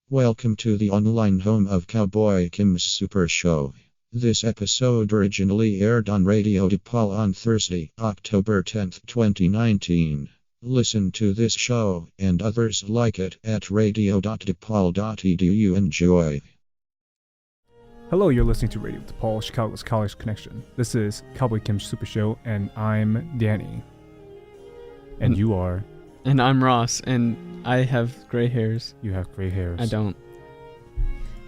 Welcome to the online home of Cowboy Kim's Super Show. This episode originally aired on Radio DePaul on Thursday, October 10th, 2019. Listen to this show and others like it at radio.DePaul.edu. Enjoy. Hello, you're listening to Radio DePaul, Chicago's College Connection. This is Cowboy Kim's Super Show, and I'm Danny. And you are? And I'm Ross, and I have gray hairs. You have gray hairs. I don't.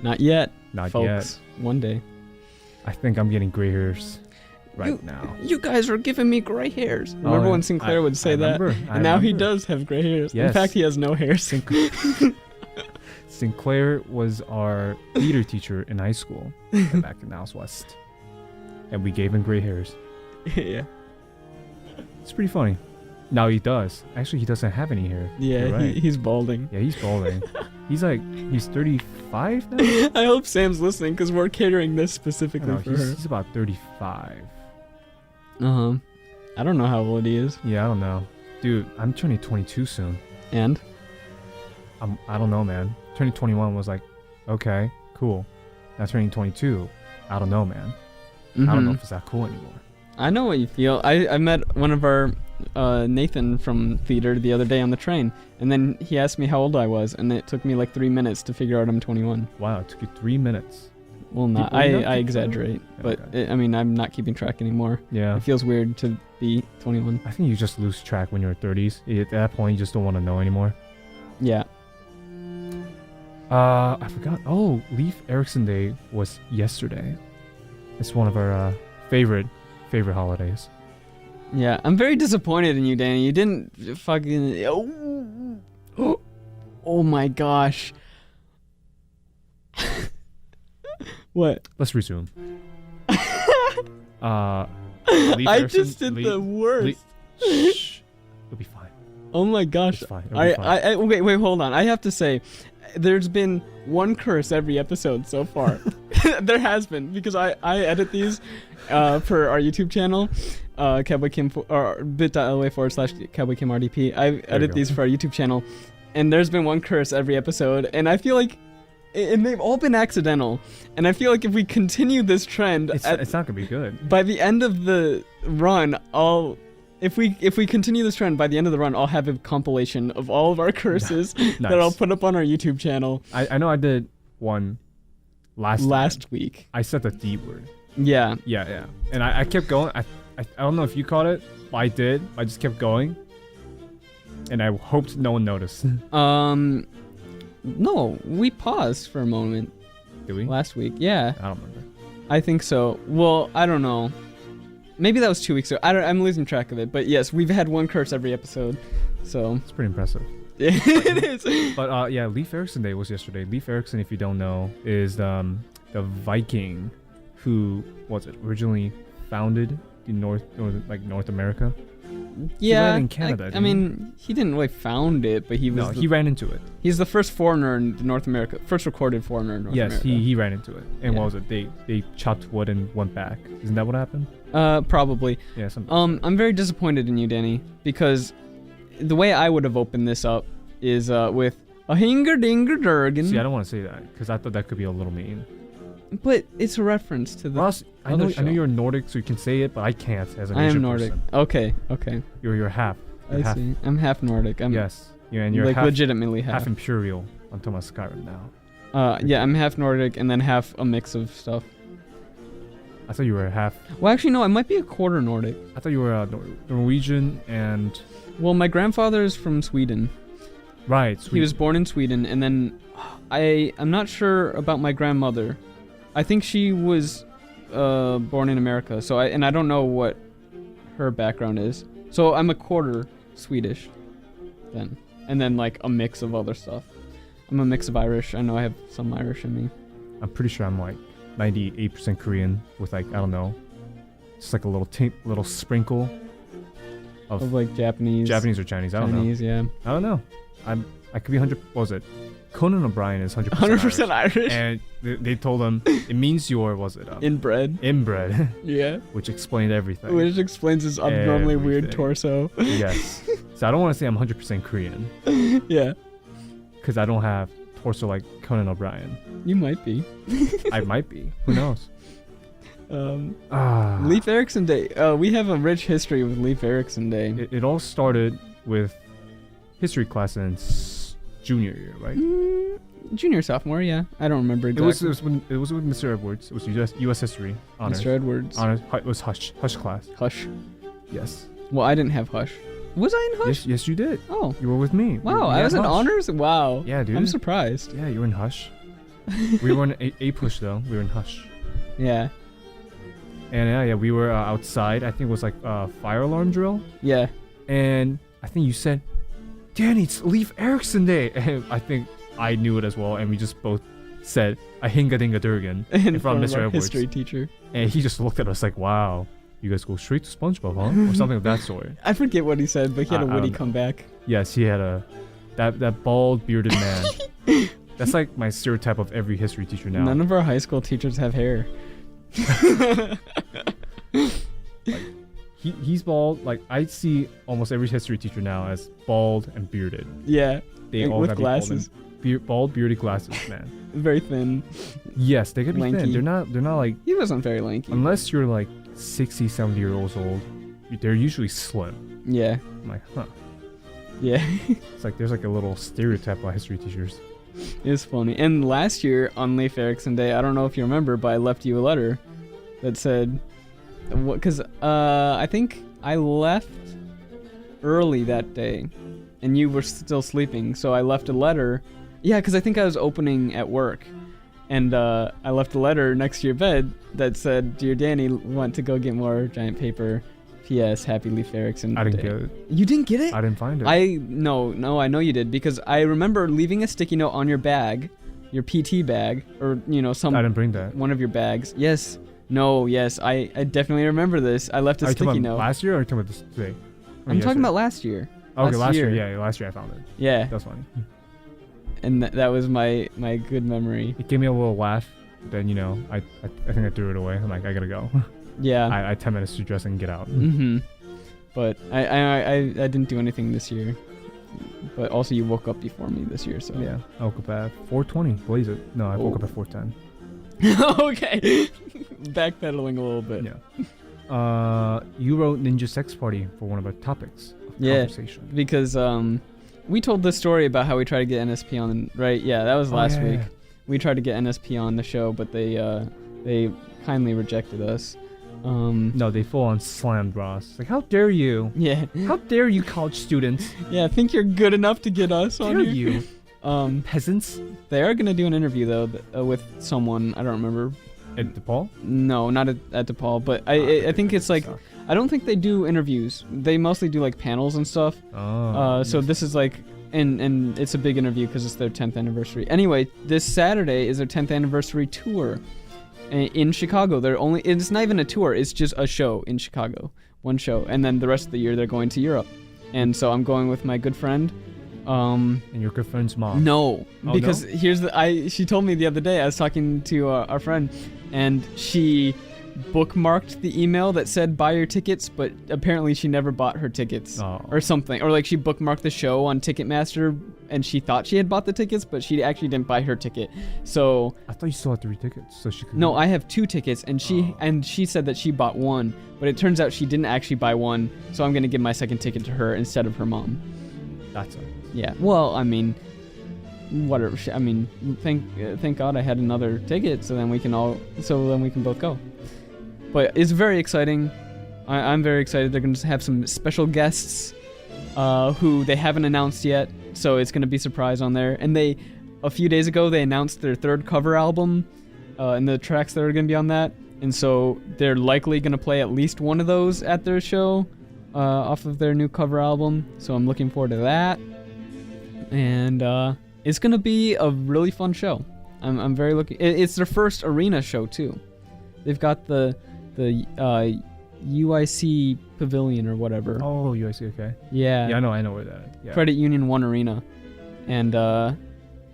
Not yet, Not folks. yet. One day. I think I'm getting gray hairs now. You guys are giving me gray hairs. Remember when Sinclair would say that? And now he does have gray hairs. Yes. In fact, he has no hairs. Sinclair was our theater teacher in high school back in House West. And we gave him gray hairs. Yeah. It's pretty funny. Now he does. Actually, he doesn't have any hair. Yeah, right. he's balding. Yeah, he's balding. He's 35 now? I hope Sam's listening, because we're catering this specifically for her. He's about 35. Uh-huh. I don't know how old he is. Yeah, I don't know. Dude, I'm turning 22 soon. And? I don't know, man. Turning 21 was like, okay, cool. Now turning 22, I don't know, man. I don't know if it's that cool anymore. I know what you feel. I met one of our Nathan from theater the other day on the train, and then he asked me how old I was, and it took me like 3 minutes to figure out I'm 21. Wow, it took you 3 minutes. Well, not. I exaggerate, but okay. I'm not keeping track anymore. Yeah. It feels weird to be 21. I think you just lose track when you're 30s. At that point, you just don't want to know anymore. Yeah. I forgot. Oh, Leif Erikson Day was yesterday. It's one of our favorite holidays. Yeah, I'm very disappointed in you, Danny. You didn't fucking... Oh my gosh. What? Let's resume. I just did the worst. Shh. It'll be fine. Oh my gosh. It's fine. It'll be fine. Wait, hold on. I have to say, there's been one curse every episode so far. There has been, because I edit these for our YouTube channel, Cowboy Kim, or bit.ly/Cowboy Kim RDP. I edit these for our YouTube channel, and there's been one curse every episode, and I feel like, and they've all been accidental, and I feel like if we continue this trend, it's not gonna be good. By the end of the run, If we continue this trend, by the end of the run, I'll have a compilation of all of our curses that I'll put up on our YouTube channel. I know I did one last week. I said the D word. Yeah. Yeah. And I kept going. I don't know if you caught it, but I did. I just kept going. And I hoped no one noticed. No, we paused for a moment. Did we? Last week, yeah. I don't remember. I think so. Well, I don't know. Maybe that was 2 weeks ago. I'm losing track of it. But yes, we've had one curse every episode. So it's pretty impressive. It is. But yeah, Leif Erikson Day was yesterday. Leif Erikson, if you don't know, is the Viking who originally founded the North America. Yeah, in Canada. I mean, he didn't really found it, but he was. No, he ran into it. He's the first foreigner in North America, first recorded foreigner in North America. Yes, he ran into it. And what was it? They chopped wood and went back. Isn't that what happened? Probably. Yeah. I'm very disappointed in you, Danny, because the way I would have opened this up is with a hinger-dinger-durgan. See, I don't want to say that because I thought that could be a little mean. But it's a reference to the. Ross, I know you're Nordic, so you can say it, but I can't as an Asian I am Nordic. person. Okay. You're half. I see. I'm half Nordic. Yes. Yeah, and you're like half, legitimately half Imperial on Thomas Skyrim now. Yeah, I'm half Nordic and then half a mix of stuff. I thought you were half. Well, actually, no. I might be a quarter Nordic. I thought you were Norwegian and. Well, my grandfather is from Sweden. Right. Sweden. He was born in Sweden, and then I'm not sure about my grandmother. I think she was born in America. So I don't know what her background is. So I'm a quarter Swedish, then, and then like a mix of other stuff. I'm a mix of Irish. I know I have some Irish in me. I'm pretty sure I'm like 98% Korean with like, I don't know, just like a little sprinkle of like Japanese or Chinese. I don't know. Yeah. I don't know. I could be 100. What was it? Conan O'Brien is 100% Irish. And they told him it means you're inbred. Inbred. Yeah. Which explained everything. Which explains his abnormally weird torso. Yes. So I don't want to say I'm 100% Korean. Yeah. Because I don't have torso like Conan O'Brien. You might be. I might be. Who knows? Leif Erikson Day. We have a rich history with Leif Erikson Day. It all started with history class in junior year, right? Junior, sophomore, yeah. I don't remember exactly. It was with Mr. Edwards. It was U.S. history honors. Mr. Edwards. Honors. It was Hush class. Hush. Yes. Well, I didn't have Hush. Was I in Hush? Yes, you did. Oh. You were with me. Wow, I was in honors? Wow. Yeah, dude. I'm surprised. Yeah, you were in Hush. We were in A push though. We were in Hush. Yeah. And yeah, we were outside. I think it was like fire alarm drill. Yeah. And I think you said, Danny, it's Leif Erikson Day. And I think I knew it as well. And we just both said, Ahinga Dinga Durgan in front of Mr. Edwards. History teacher. And he just looked at us like, wow, you guys go straight to SpongeBob, huh? Or something of that sort. I forget what he said, but he had a witty comeback. Yes, he had that bald, bearded man. That's like my stereotype of every history teacher now. None of our high school teachers have hair. Like, he's bald. Like, I see almost every history teacher now as bald and bearded. Yeah. They all with got glasses. Bald, bearded glasses, man. Very thin. Yes, they could be lanky. thin. They're not like... He wasn't very lanky. Unless you're like 60, 70 years old, they're usually slim. Yeah. I'm like, huh. Yeah. It's like there's like a little stereotype about history teachers. It's funny. And last year on Leif Erikson Day, I don't know if you remember, but I left you a letter that said... Because I think I left early that day, and you were still sleeping, so I left a letter. Yeah, because I think I was opening at work, and I left a letter next to your bed that said, "Dear Danny, want to go get more giant paper. P.S. Happy Leif Erikson Day." I didn't get it. You didn't get it? I didn't find it. No, I know you did, because I remember leaving a sticky note on your bag, your PT bag, or some. I didn't bring that. One of your bags. Yes. No. Yes. I definitely remember this. I left a sticky note. Last year, or are you talking about this today? I'm talking about last year. Okay, last year. Yeah, last year I found it. Yeah. That's funny. And that was my good memory. It gave me a little laugh. Then I think I threw it away. I'm like, I gotta go. Yeah. I had 10 minutes to dress and get out. Mm-hmm. But I didn't do anything this year. But also you woke up before me this year, so yeah. I woke up at 4:20. Blaze it. No, I woke up at 4:10. Okay. Backpedaling a little bit. Yeah. You wrote Ninja Sex Party for one of our topics of conversation. Because we told this story about how we tried to get NSP on, right? Yeah, that was last week. We tried to get NSP on the show, but they kindly rejected us. No, they full on slammed Ross. Like, how dare you? Yeah. How dare you, college students? Yeah, think you're good enough to get us on here? You? Peasants? They are gonna do an interview though with someone. I don't remember. At DePaul? No, not at DePaul. But I think it's like, I don't think they do interviews. They mostly do like panels and stuff. Oh. So this is like, and it's a big interview because it's their 10th anniversary. Anyway, this Saturday is their 10th anniversary tour in Chicago. It's not even a tour. It's just a show in Chicago, one show, and then the rest of the year they're going to Europe. And so I'm going with my good friend. And your good friend's mom? No, because no? She told me the other day, I was talking to our friend, and she bookmarked the email that said buy your tickets, but apparently she never bought her tickets or something. Or like she bookmarked the show on Ticketmaster and she thought she had bought the tickets, but she actually didn't buy her ticket. So I thought you still had 3 tickets, so she could. No, I have 2 tickets, and she said that she bought one, but it turns out she didn't actually buy one. So I'm gonna give my second ticket to her instead of her mom. That's it. Yeah. Well, I mean, whatever. I mean, thank God I had another ticket, so then we can both go. But it's very exciting. I'm very excited. They're going to have some special guests who they haven't announced yet, so it's going to be a surprise on there. And a few days ago, they announced their 3rd cover album and the tracks that are going to be on that. And so they're likely going to play at least one of those at their show off of their new cover album. So I'm looking forward to that. And it's going to be a really fun show. I'm very looking. It's their first arena show, too. They've got the UIC Pavilion or whatever. Oh, UIC, okay. Yeah. Yeah, I know where that is. Yeah. Credit Union 1 Arena. And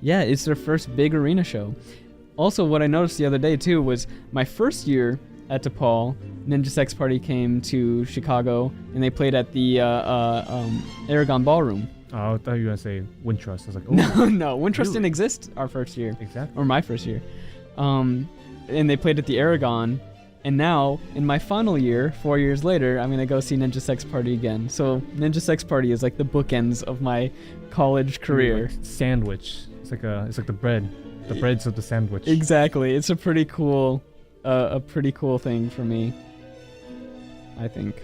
it's their first big arena show. Also, what I noticed the other day too was my first year at DePaul, Ninja Sex Party came to Chicago and they played at the Aragon Ballroom. Oh, I thought you were gonna say Wintrust. I was like, oh, No, Wintrust really? didn't exist our first year. Exactly. Or my first year. And they played at the Aragon. And now, in my final year, 4 years later, I'm going to go see Ninja Sex Party again. So Ninja Sex Party is like the bookends of my college career. Like sandwich. It's like the bread. The breads of the sandwich. Exactly. It's a pretty cool thing for me, I think.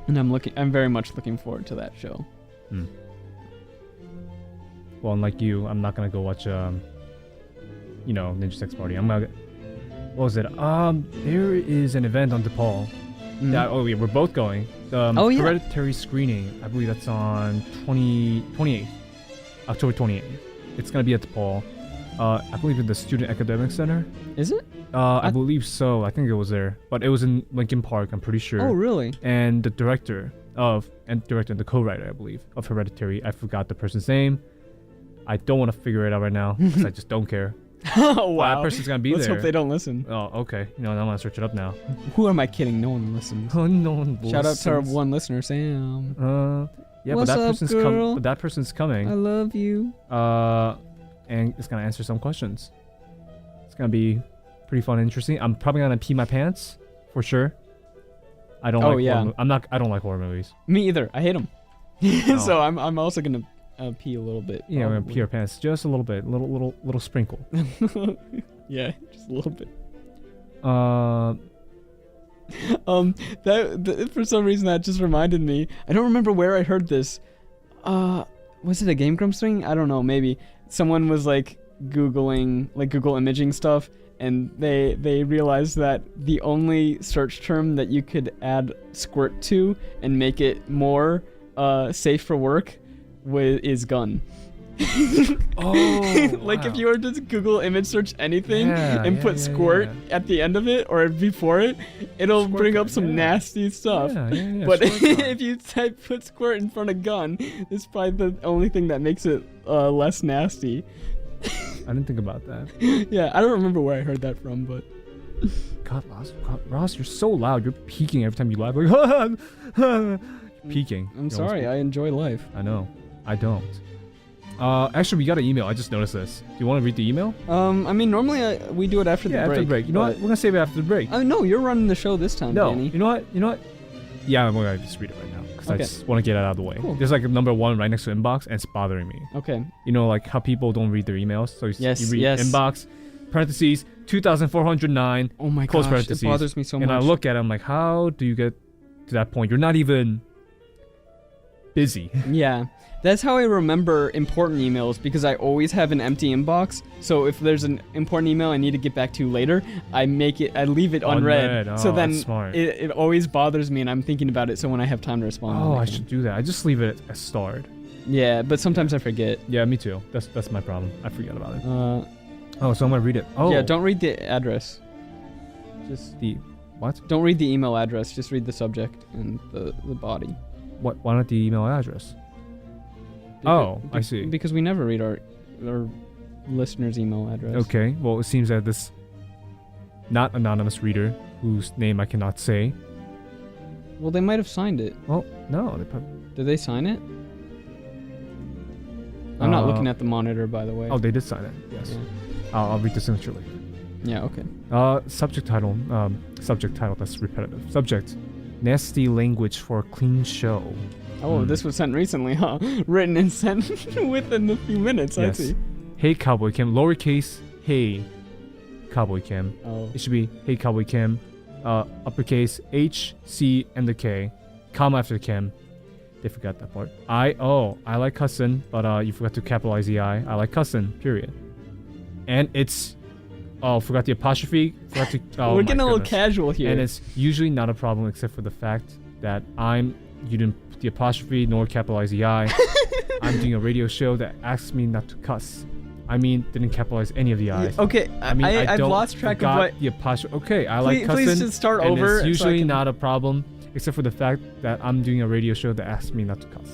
And I'm very much looking forward to that show. Well, unlike you, I'm not gonna go watch Ninja Sex Party. What was it? There is an event on DePaul. Mhm. We're both going. Hereditary screening. I believe that's on 28th, October 28th. It's gonna be at DePaul. I believe in the Student Academic Center. Is it? I believe so. I think it was there, but it was in Lincoln Park. I'm pretty sure. Oh, really? And the the co-writer, I believe, of Hereditary. I forgot the person's name. I don't want to figure it out right now because I just don't care. Oh, wow. That person's gonna be there. Let's hope they don't listen. Oh, okay. I'm gonna search it up now. Who am I kidding? No one listens. Oh, no one Shout out to our one listener, Sam. Yeah, What's but up, girl? that person's coming. I love you. And it's gonna answer some questions. It's gonna be pretty fun and interesting. I'm probably gonna pee my pants for sure. I don't like I don't like horror movies. Me either. I hate them. No. So I'm also gonna pee a little bit. Yeah, I'm gonna pee our pants just a little bit, little sprinkle. Yeah, just a little bit. That for some reason that just reminded me. I don't remember where I heard this. Was it a Game Grumps thing? I don't know. Maybe someone was like Googling, like Google imaging stuff, and they realized that the only search term that you could add squirt to and make it more safe for work is gun. Oh, like wow. if you were to Google image search anything and put squirt at the end of it or before it, it'll Squirt bring gun, up some nasty stuff. Yeah, But squirt gun. if you put squirt in front of gun, it's probably the only thing that makes it less nasty. I didn't think about that. Yeah, I don't remember where I heard that from, but God, Ross, you're so loud. You're peeking every time you laugh. Like, peeking. I'm sorry. I enjoy life. I know. I don't. Actually, we got an email. I just noticed this. Do you want to read the email? I mean, normally we do it after the break. After the break. You know what? We're gonna save it after the break. No, you're running the show this time, No. Danny. You know what? Yeah, I'm gonna just read it right now because I Okay. just want to get it out of the way. Cool. There's like a number 1 right next to inbox, and it's bothering me. Okay. You know, like how people don't read their emails. So you Yes, read yes. inbox, parentheses, 2,409. Oh my Close gosh, parentheses. it bothers me so much. And I look at it, I'm like, how do you get to that point? You're not even busy. Yeah, that's how I remember important emails because I always have an empty inbox. So if there's an important email I need to get back to later, I leave it unread. Unread. So Oh, then that's smart. it always bothers me and I'm thinking about it. So when I have time to respond. Oh, I can. should do that. I just leave it as starred. Yeah, but sometimes I forget. Yeah, me too. That's my problem. I forget about it. Uh, So I'm gonna read it. Oh, Yeah, don't read the address. Just the what? don't read the email address. Just read the subject and the body. What? Why not the email address? I see. Because we never read our listeners' email address. Okay. Well, it seems that this not anonymous reader, whose name I cannot say. Well, they might have signed it. Well, no, they probably. Did they sign it? I'm not looking at the monitor, by the way. Oh, they did sign it. Yes. Yeah. I'll read the signature later. Yeah, okay. Subject title. That's repetitive. Subject: nasty language for a clean show. Oh, this was sent recently, huh? Written and sent within a few minutes, Yes. I see. Hey Cowboy Kim, lowercase hey Cowboy Kim. Oh. It should be hey Cowboy Kim, uppercase H, C, and the K, comma after Kim. They forgot that part. I like cussin', but you forgot to capitalize the I. I like cussin', period. And it's, forgot the apostrophe. Forgot to. Oh, We're getting a little goodness. casual here. And it's usually not a problem except for the fact that you didn't put the apostrophe nor capitalize the I. I'm doing a radio show that asks me not to cuss. Didn't capitalize any of the I's. Okay, I've don't lost track of forgot what. the apostrophe. Okay, I like cussing. Please just start and over. It's so I usually can- not a problem, except for the fact that I'm doing a radio show that asks me not to cuss.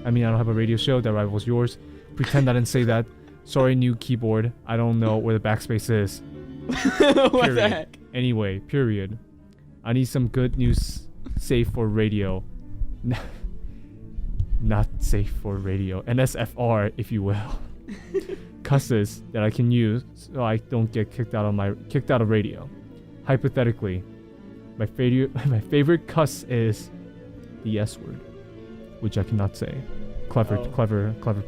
I don't have a radio show that rivals yours. Pretend I didn't say that. Sorry, new keyboard. I don't know where the backspace is. What Period. the heck? Anyway, period. I need some good news safe for radio. not safe for radio. NSFR, if you will. Cusses that I can use so I don't get kicked out of radio. Hypothetically, my favorite cuss is the S word, which I cannot say. Clever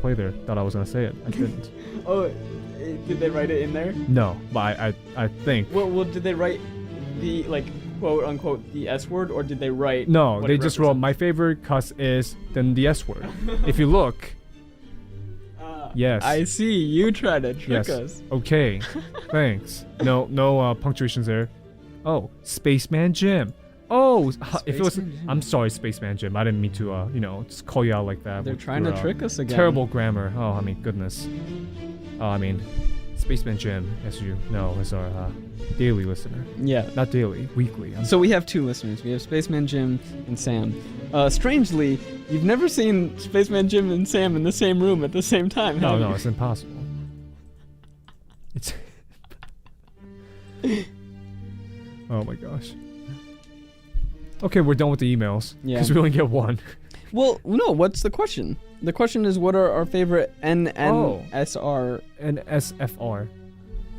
play there. Thought I was gonna say it. I didn't. Oh, did they write it in there? No, but I think. Well, did they write the quote unquote the S word, or did they write? No, they just wrote my favorite cuss is then the S word. If you look. Yes. I see. You try to trick us. Okay. Thanks. No punctuations there. Oh, Spaceman Jim. Oh, if it was, I'm sorry, Spaceman Jim. I didn't mean to, just call you out like that. They're trying to trick us again. Terrible grammar. Oh, I mean, goodness. Spaceman Jim, as you know, is our daily listener. Yeah. Not daily, weekly. So we have two listeners. We have Spaceman Jim and Sam. Strangely, you've never seen Spaceman Jim and Sam in the same room at the same time. No, it's impossible. It's. Oh my gosh. Okay, we're done with the emails. Yeah. Because we only get one. Well, no, what's the question? The question is, what are our favorite NSR and SFR?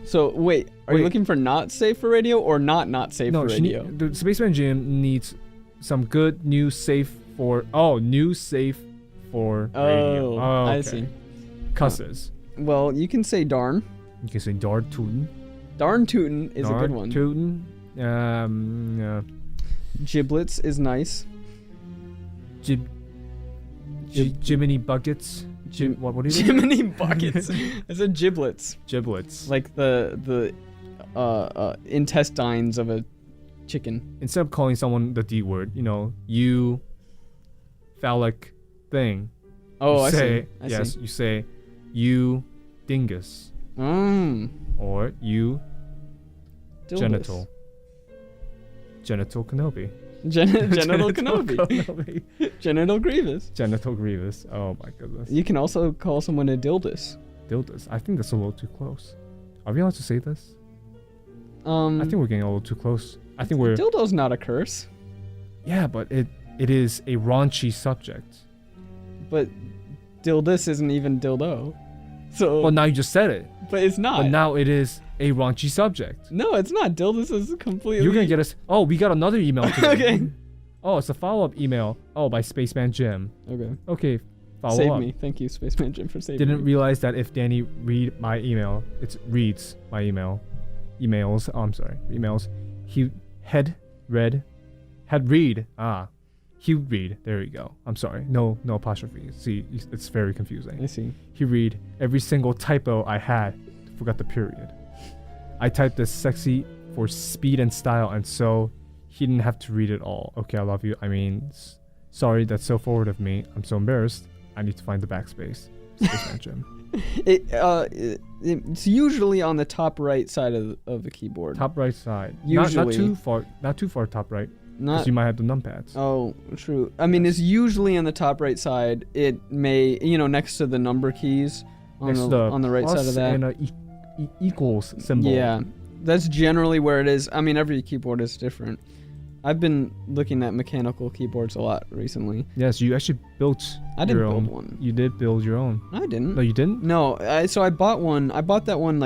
So, wait, are you looking for not safe for radio or not safe for radio? The Spaceman Jim needs some good new safe for... Oh, new safe for radio. Oh, okay. I see. Cusses. Well, you can say darn. You can say darn tootin'. Darn tootin' is a good one. Tootin'. Giblets is nice. Jiminy buckets. What do you do? Jiminy buckets. I said giblets. Giblets. Like the intestines of a chicken. Instead of calling someone the D word, you phallic thing. Oh, I see. You say you dingus. Or you Dilbus. Genital Kenobi. Genital Kenobi. Genital Grievous. Genital Grievous. Oh my goodness. You can also call someone a Dildus. Dildus. I think that's a little too close. Are we allowed to say this? I think we're getting a little too close. I think we're... Dildo's not a curse. Yeah, but it is a raunchy subject. But Dildus isn't even dildo. So... Well, now you just said it. But it's not. But now it is a raunchy subject. No, it's not. Dildus is completely... You're going to get us... Oh, we got another email today. Okay. Oh, it's a follow-up email. Oh, by Spaceman Jim. Okay, follow Save up. me. Thank you, Spaceman Jim, for saving me. Didn't realize that if Danny read my email, it reads my emails. He had read. He read. There we go. I'm sorry. No apostrophe. See, it's very confusing. I see. He read every single typo I had. Forgot the period. I typed this sexy for speed and style, and so he didn't have to read it all. Okay, I love you. I mean, sorry, that's so forward of me. I'm so embarrassed. I need to find the backspace. Spaceman Jim. It's usually on the top right side of the keyboard. Top right side. Usually. Not too far top right. Not. You might have the numpads. Oh, true. I mean, it's usually on the top right side. It may, next to the number keys on the right side of that. And a equals symbol. Yeah, that's generally where it is. I mean, every keyboard is different. I've been looking at mechanical keyboards a lot recently. Yes, you actually built I didn't build one. You did build your own. I didn't. No, you didn't? No, so I bought one. I bought that one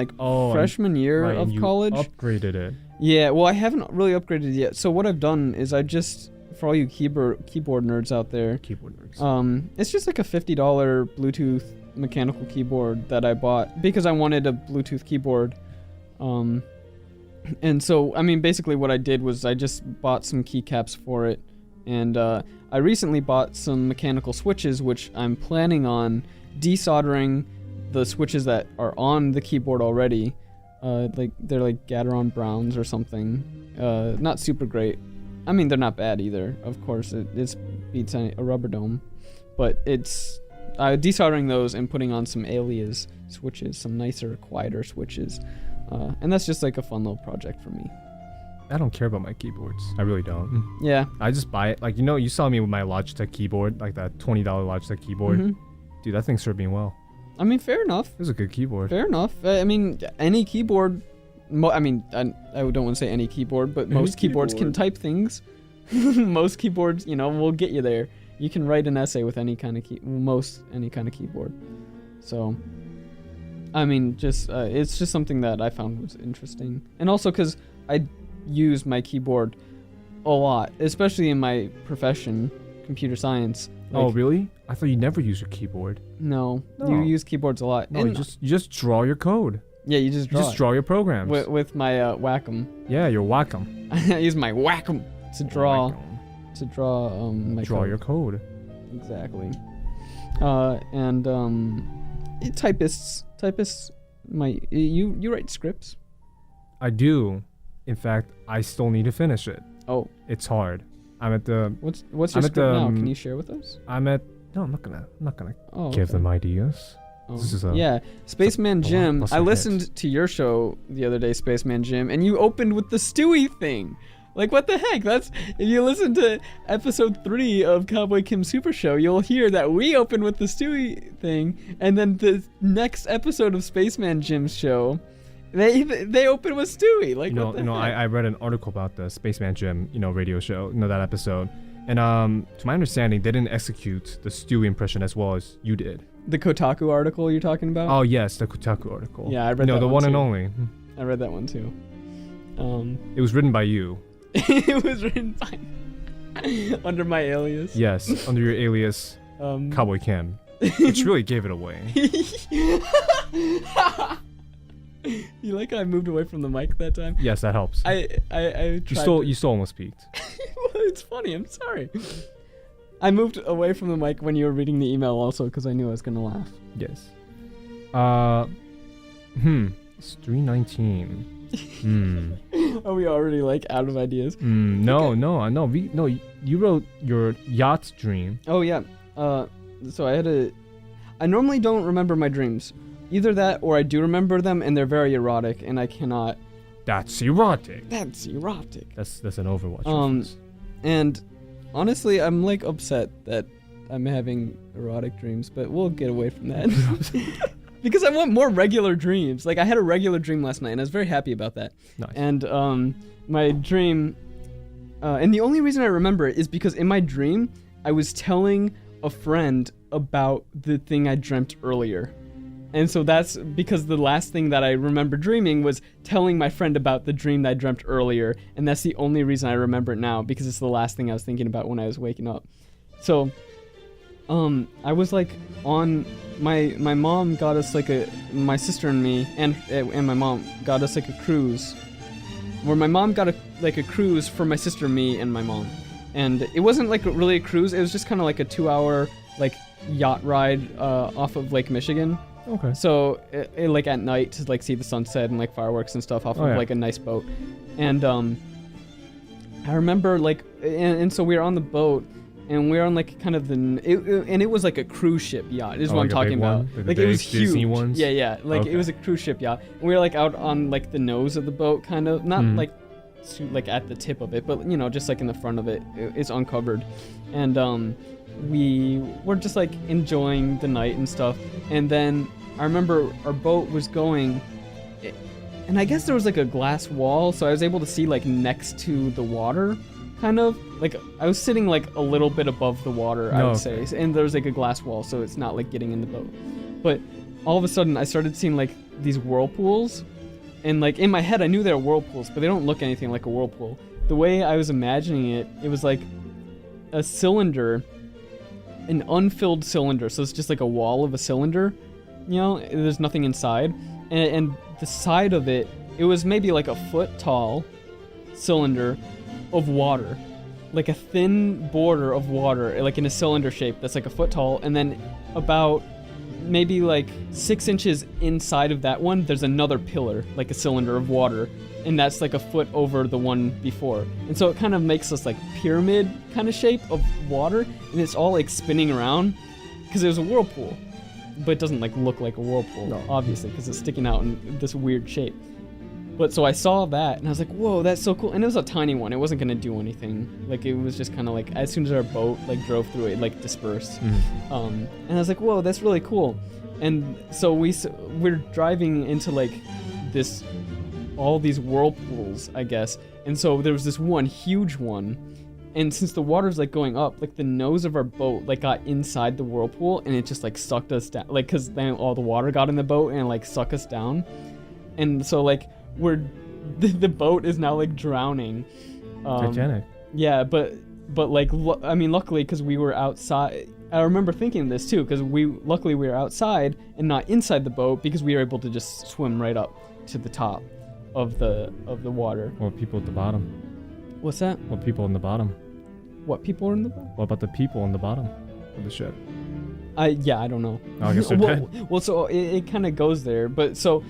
freshman year of college. Upgraded it. Yeah, well, I haven't really upgraded it yet. So what I've done is for all you keyboard nerds out there. Keyboard nerds. It's just like a $50 Bluetooth mechanical keyboard that I bought because I wanted a Bluetooth keyboard. And so, I mean, basically what I did was I just bought some keycaps for it. And I recently bought some mechanical switches, which I'm planning on desoldering the switches that are on the keyboard already. They're like Gateron Browns or something. Not super great. I mean, they're not bad either. Of course, it beats a rubber dome. But it's desoldering those and putting on some alias switches, some nicer, quieter switches. And that's just like a fun little project for me. I don't care about my keyboards. I really don't. Yeah. I just buy it. Like, you saw me with my Logitech keyboard, like that $20 Logitech keyboard. Mm-hmm. Dude, that thing served me well. I mean, fair enough. It was a good keyboard. Fair enough. I mean, any keyboard... I don't want to say any keyboard, but most keyboards can type things. Most keyboards, will get you there. You can write an essay with any kind of any kind of keyboard. So, I mean, just it's just something that I found was interesting, and also because I use my keyboard a lot, especially in my profession, computer science. Oh, really? I thought you never use your keyboard. No, you use keyboards a lot. No, and you just draw your code. Yeah, you just draw. You just draw your programs. With my Wacom. Yeah, your Wacom. I use my Wacom to draw. To draw my code. Your code. Exactly. And typists. You write scripts? I do. In fact, I still need to finish it. Oh, it's hard. I'm at the. What's your script now? Can you share with us? No, I'm not gonna give okay. them ideas. Oh. This is Spaceman Jim. I listened to your show the other day, Spaceman Jim, and you opened with the Stewie thing. Like, what the heck? If you listen to episode 3 of Cowboy Kim's Super Show, you'll hear that we open with the Stewie thing, and then the next episode of Spaceman Jim's show, they open with Stewie. Like, what the heck? I read an article about the Spaceman Jim, radio show, that episode, and to my understanding, they didn't execute the Stewie impression as well as you did. The Kotaku article you're talking about? Oh yes, the Kotaku article. Yeah, I read that one. The one too. and only. I read that one too. It was written by you. It was written by under my alias. Yes, under your alias, Cowboy Kim, which really gave it away. You like how I moved away from the mic that time? Yes, that helps. I tried you still almost peaked. Well, it's funny. I'm sorry. I moved away from the mic when you were reading the email also because I knew I was gonna laugh. Yes. It's 3:19. Are we already out of ideas? No. You wrote your yacht dream. Oh yeah. So I normally don't remember my dreams. Either that or I do remember them and they're very erotic and I cannot. That's erotic. That's erotic. That's an Overwatch reference. And honestly, I'm upset that I'm having erotic dreams, but we'll get away from that. Because I want more regular dreams. I had a regular dream last night, and I was very happy about that. Nice. And my dream, and the only reason I remember it is because in my dream, I was telling a friend about the thing I dreamt earlier. And so that's because the last thing that I remember dreaming was telling my friend about the dream that I dreamt earlier, and that's the only reason I remember it now, because it's the last thing I was thinking about when I was waking up. So, I was on my mom got us my sister and me and my mom got us a cruise, where my mom got a cruise for my sister, me, and my mom, and it wasn't really a cruise. It was just kind of a 2-hour yacht ride off of Lake Michigan. Okay. So it at night to see the sunset and fireworks and stuff off of a nice boat, and I remember and so we were on the boat. And we're on kind of it was a cruise ship yacht. Is what I'm talking about. It was huge. Disney ones? Yeah. Okay. It was a cruise ship yacht. And we were out on the nose of the boat, kind of not at the tip of it, but just in the front of it. It's uncovered, and we were just enjoying the night and stuff. And then I remember our boat was going, and I guess there was a glass wall, so I was able to see next to the water. Kind of I was sitting a little bit above the water, I would say, and there was a glass wall, so it's not getting in the boat. But all of a sudden, I started seeing these whirlpools, and in my head, I knew they were whirlpools, but they don't look anything like a whirlpool. The way I was imagining it, it was a cylinder, an unfilled cylinder, so it's just a wall of a cylinder, there's nothing inside, and the side of it, it was maybe a foot tall cylinder of water, a thin border of water, in a cylinder shape that's a foot tall, and then about maybe 6 inches inside of that one, there's another pillar, a cylinder of water, and that's a foot over the one before. And so it kind of makes this pyramid kind of shape of water, and it's all spinning around because it was a whirlpool, but it doesn't look like a whirlpool, obviously, because it's sticking out in this weird shape. But so I saw that, and I was like, whoa, that's so cool. And it was a tiny one. It wasn't going to do anything. It was just kind of as soon as our boat, drove through it, dispersed. And I was like, whoa, that's really cool. And so we're driving into, all these whirlpools, I guess. And so there was this one huge one, And since the water's like going up, like the nose of our boat like got inside the whirlpool, and it just like sucked us down, like because then all the water got in the boat and like sucked us down. And so like the boat is now like drowning. Titanic. Yeah, but like I mean, luckily because we were outside. I remember thinking this too, because luckily we were outside and not inside the boat, because we were able to just swim right up to the top of the water. Or people at the bottom. What's that? Or people in the bottom. What people are in the boat? What about the people on the bottom of the ship? I don't know. Oh, I guess they're dead. Well, so it kind of goes there, but so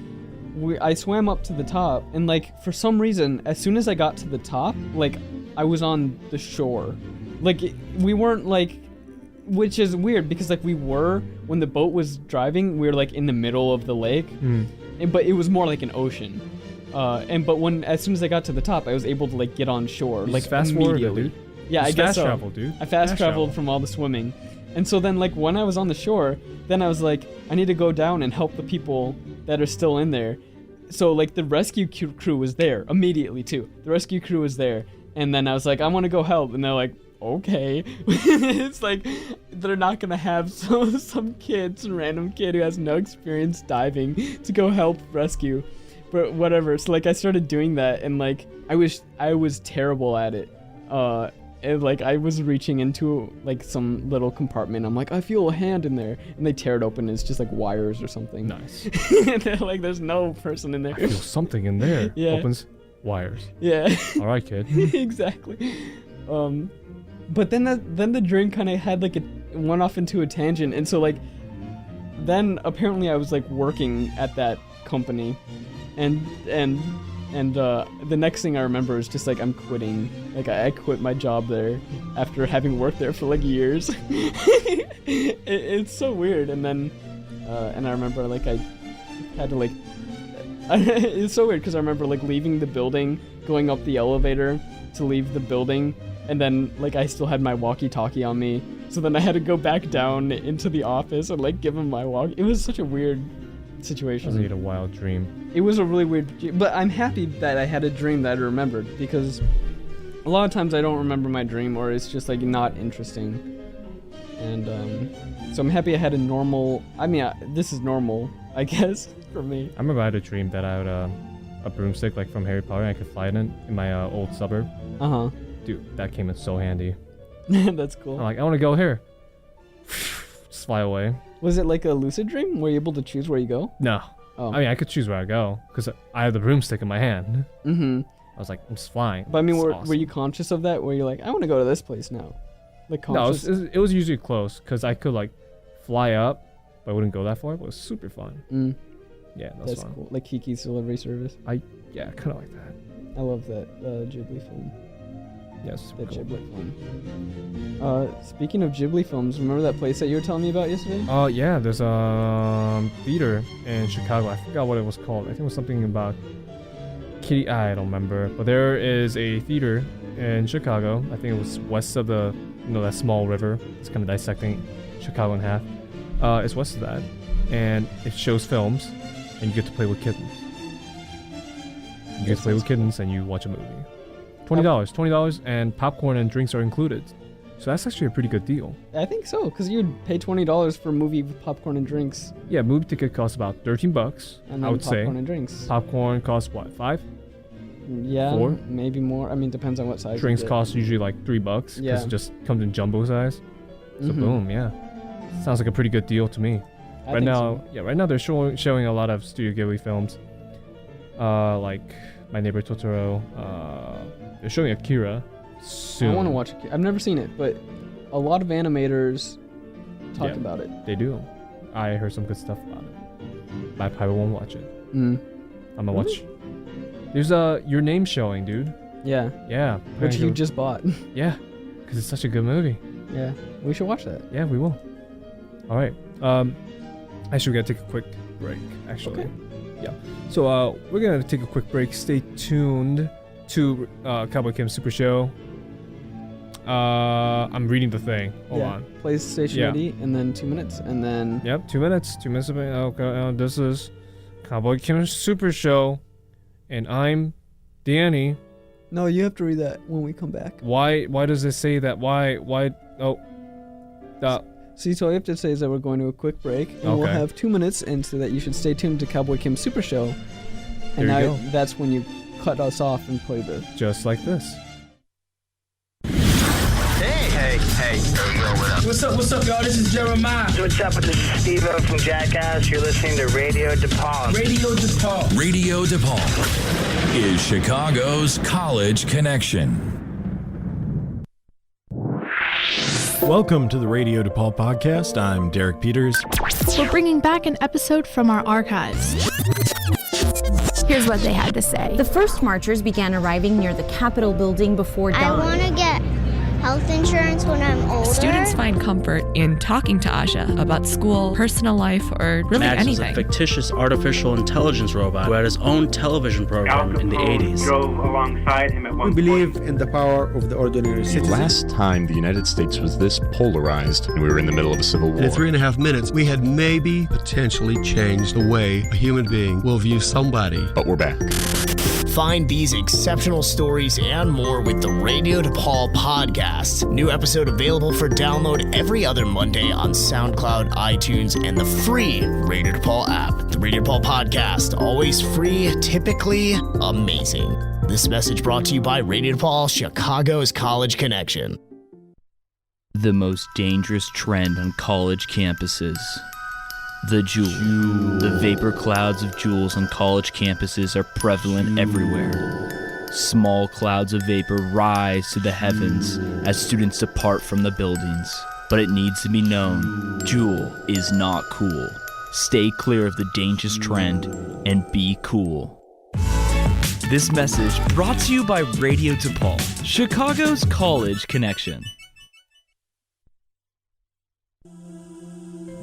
I swam up to the top, and like for some reason, as soon as I got to the top, like I was on the shore. Like we weren't like, which is weird because like we were when the boat was driving, we were like in the middle of the lake, but it was more like an ocean. But as soon as I got to the top, I was able to like get on shore, like fast immediately. Dude. Yeah, I guess so. Fast travel, dude. I fast traveled from all the swimming. And so then like when I was on the shore, then I was like, I need to go down and help the people that are still in there. So like the rescue crew was there immediately too. The rescue crew was there. And then I was like, I want to go help. And they're like, okay. It's like they're not going to have some random kid who has no experience diving to go help rescue. But whatever. So like I started doing that, and like I was terrible at it. And like I was reaching into like some little compartment. I'm like, I feel a hand in there, and they tear it open, and it's just like wires or something. Nice. And they're like, there's no person in there. I feel something in there. Yeah. Opens wires. Yeah. All right, kid. Exactly. But then the dream kind of had like went off into a tangent, and so like then apparently I was like working at that company, and the next thing I remember is just like I'm quitting. Like I quit my job there after having worked there for like years. It's so weird. And then and I remember like I had to like it's so weird because I remember like leaving the building, going up the elevator to leave the building, and then like I still had my walkie-talkie on me. So then I had to go back down into the office and like give him my walkie. It was such a weird situation. Wasn't it a wild dream? It was a really weird dream, but I'm happy that I had a dream that I remembered, because a lot of times I don't remember my dream, or it's just like not interesting. And so I'm happy I had a normal. I mean, this is normal, I guess, for me. I remember I had a dream that I had a broomstick like from Harry Potter, and I could fly it in my old suburb. Dude, that came in so handy. That's cool. I'm like, I want to go here. Just fly away. Was it like a lucid dream? Were you able to choose where you go? No. Oh. I mean, I could choose where I go because I had the broomstick in my hand. Mm-hmm. I was like, I'm just flying. But I mean, awesome. were you conscious of that? Where you're like, I want to go to this place now? Like conscious? No, it was usually close because I could like fly up, but I wouldn't go that far. But it was super fun. Yeah, that's fun. Cool. Like Kiki's Delivery Service. Yeah, kind of like that. I love that Ghibli film. Yes, The cool. Ghibli film. Speaking of Ghibli films, remember that place that you were telling me about yesterday? Oh yeah, there's a theater in Chicago. I forgot what it was called. I think it was something about Kitty. I don't remember. But there is a theater in Chicago. I think it was west of that small river. It's kind of dissecting Chicago in half. It's west of that, and it shows films, and you get to play with kittens. You get to play with kittens, and you watch a movie. $20, and popcorn and drinks are included. So that's actually a pretty good deal. I think so, because you'd pay $20 for a movie with popcorn and drinks. Yeah, movie ticket costs about $13. And I would say. Popcorn and drinks. Popcorn costs what, $5? Yeah, $4? Maybe more. I mean, depends on what size. Drinks cost usually like $3 because it just comes in jumbo size. So boom, yeah. Sounds like a pretty good deal to me. Right now they're showing a lot of Studio Ghibli films. Like My Neighbor Totoro. They're showing Akira soon. I want to watch it. I've never seen it, but a lot of animators talk about it. They do. I heard some good stuff about it. But I probably won't watch it. I'm gonna watch. There's Your Name showing, dude. Yeah. Yeah. Which you just bought. Yeah, because it's such a good movie. Yeah, we should watch that. Yeah, we will. All right. Actually, we're gonna take a quick break. Actually. Okay. Yeah. So we're gonna take a quick break. Stay tuned to Cowboy Kim Super Show. I'm reading the thing. Hold on. PlayStation ready, and then 2 minutes, and then. Yep, 2 minutes. 2 minutes. Okay. This is Cowboy Kim Super Show, and I'm Danny. No, you have to read that when we come back. Why does it say that? Why? Oh. See, so all you have to say is that we're going to a quick break, and we'll have 2 minutes, and so that you should stay tuned to Cowboy Kim's Super Show. And there you go. That's when you cut us off and play the... Just like this. Hey. What's up, y'all? This is Jeremiah. What's up? This is Steve-O from Jackass. You're listening to Radio DePaul. Radio DePaul. Radio DePaul is Chicago's college connection. Welcome to the Radio DePaul podcast. I'm Derek Peters. We're bringing back an episode from our archives. Here's what they had to say. The first marchers began arriving near the Capitol building before dawn. I want to get health insurance when I'm older. Students find comfort in talking to Aja about school, personal life, or really Max anything. Is a fictitious artificial intelligence robot who had his own television program in the 80s. Drove alongside him at one point. We believe in the power of the ordinary citizen. The last time the United States was this polarized, and we were in the middle of a civil war. In 3.5 minutes, we had maybe potentially changed the way a human being will view somebody. But we're back. Find these exceptional stories and more with the Radio DePaul podcast. New episode available for download every other Monday on SoundCloud, iTunes, and the free Radio DePaul app. The Radio DePaul podcast, always free, typically amazing. This message brought to you by Radio DePaul, Chicago's college connection. The most dangerous trend on college campuses. The Joule. The vapor clouds of joules on college campuses are prevalent everywhere. Small clouds of vapor rise to the heavens as students depart from the buildings. But it needs to be known, Joule is not cool. Stay clear of the dangerous trend and be cool. This message brought to you by Radio DePaul, Chicago's college connection.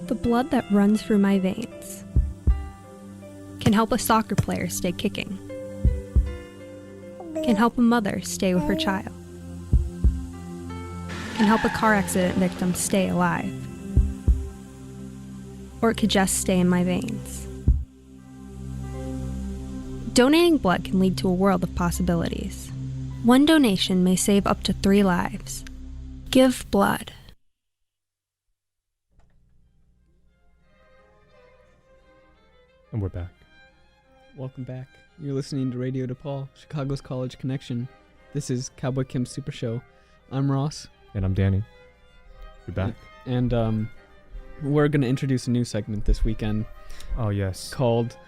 The blood that runs through my veins can help a soccer player stay kicking, can help a mother stay with her child, can help a car accident victim stay alive, or it could just stay in my veins. Donating blood can lead to a world of possibilities. One donation may save up to 3 lives. Give blood. And we're back. Welcome back. You're listening to Radio DePaul, Chicago's college connection. This is Cowboy Kim's Super Show. I'm Ross. And I'm Danny. You're back. And we're going to introduce a new segment this weekend. Oh, yes. Called...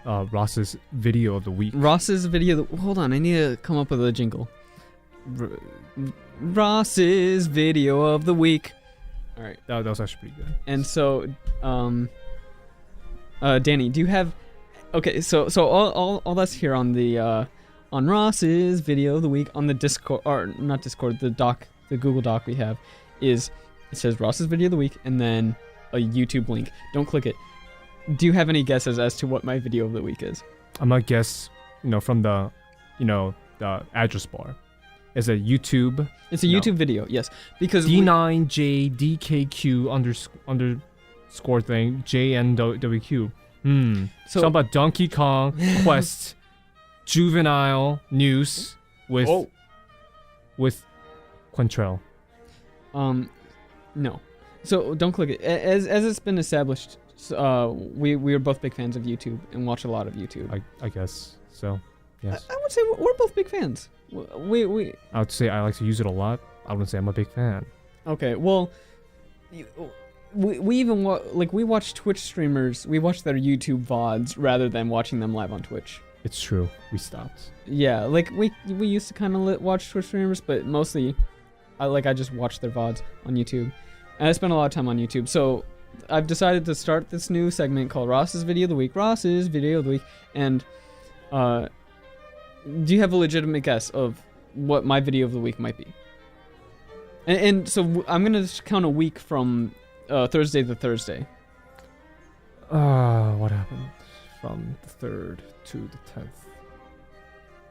Ross's Video of the Week. Ross's Video... Hold on, I need to come up with a jingle. Ross's Video of the Week. All right. That was actually pretty good. And so... Danny, do you have... Okay, so all that's here on the on Ross's Video of the Week on the Discord, or not Discord, the Google Doc we have is, it says Ross's Video of the Week and then a YouTube link. Don't click it. Do you have any guesses as to what my video of the week is? I might guess, from the address bar. It's a YouTube. It's a YouTube video, yes, because D9JDKQ underscore thing JNWQ. So something about Donkey Kong Quest juvenile news with Quantrell. No. So don't click it. As it's been established, we are both big fans of YouTube and watch a lot of YouTube. I guess so. Yes. I would say we're both big fans. We. I would say I like to use it a lot. I wouldn't say I'm a big fan. Okay. Well. We even we watch Twitch streamers. We watch their YouTube VODs rather than watching them live on Twitch. It's true. We stopped. Yeah, we used to kind of watch Twitch streamers, but mostly, I just watch their VODs on YouTube, and I spend a lot of time on YouTube. So I've decided to start this new segment called Ross's Video of the Week. Ross's Video of the Week, and do you have a legitimate guess of what my video of the week might be? And so I'm gonna count a week from Thursday to Thursday. What happened from the 3rd to the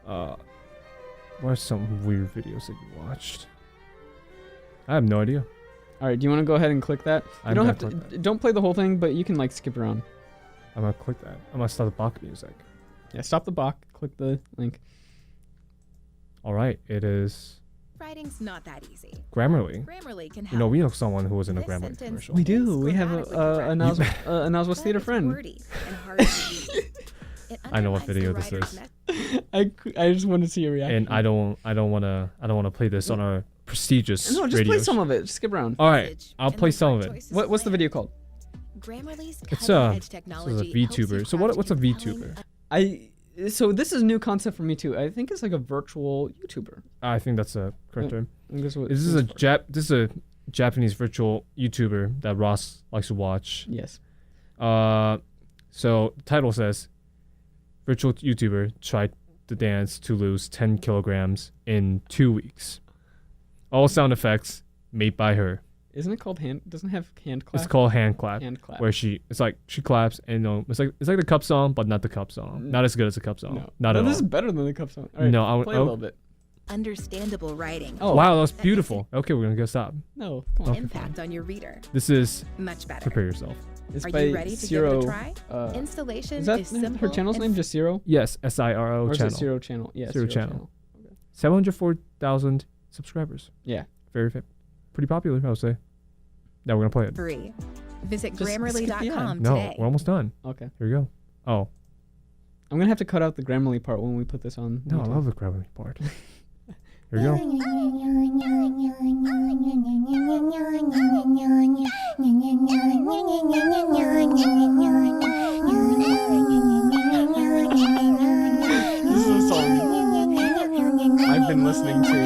10th? What are some weird videos that you watched? I have no idea. All right, do you want to go ahead and click that? You don't have to. Don't play the whole thing, but you can skip around. I'm gonna click that. I'm gonna start the Bach music. Yeah, stop the Bach. Click the link. All right, it is Writing's not that easy. Grammarly. Grammarly can help. You know, we know someone who was in a Grammarly commercial. We do. We have a Naswa's theater friend. I know what video this is. I just want to see your reaction. And I don't want to play this on our prestigious No, just radio play some of it. Just skip around. All right, I'll play some of it. What's the video called? Grammarly's It's this is a VTuber. So what's a VTuber? So this is a new concept for me too. I think it's like a virtual YouTuber. I think that's a correct term. This is a Japanese virtual YouTuber that Ross likes to watch. Yes. So the title says, virtual YouTuber tried to dance to lose 10 kilograms in 2 weeks. All sound effects made by her. Isn't it called hand? Doesn't it have hand clap? It's called hand clap. Hand clap. Where she claps and it's like the cup song, but not the cup song. Not as good as the cup song. No. Not at all. This is better than the cup song. All right, no, play a little bit. Understandable writing. Oh wow, that was beautiful. Okay, we're gonna go stop. No, come on. Impact on your reader. This is much better. Prepare yourself. It's Are by you ready to Zero, give it a try? Installation is that simple. Her channel's name just Zero? Yes, SIRO or channel. Is it Zero channel? Yeah, Zero channel. Okay. 704,000 subscribers. Yeah. Pretty popular, I would say. Now we're gonna play it. Free. Visit Just Grammarly.com No, today. we're almost done. Okay. Here we go. Oh. I'm gonna have to cut out the Grammarly part when we put this on. No, YouTube. I love the Grammarly part. Here we go. This is a song I've been listening to.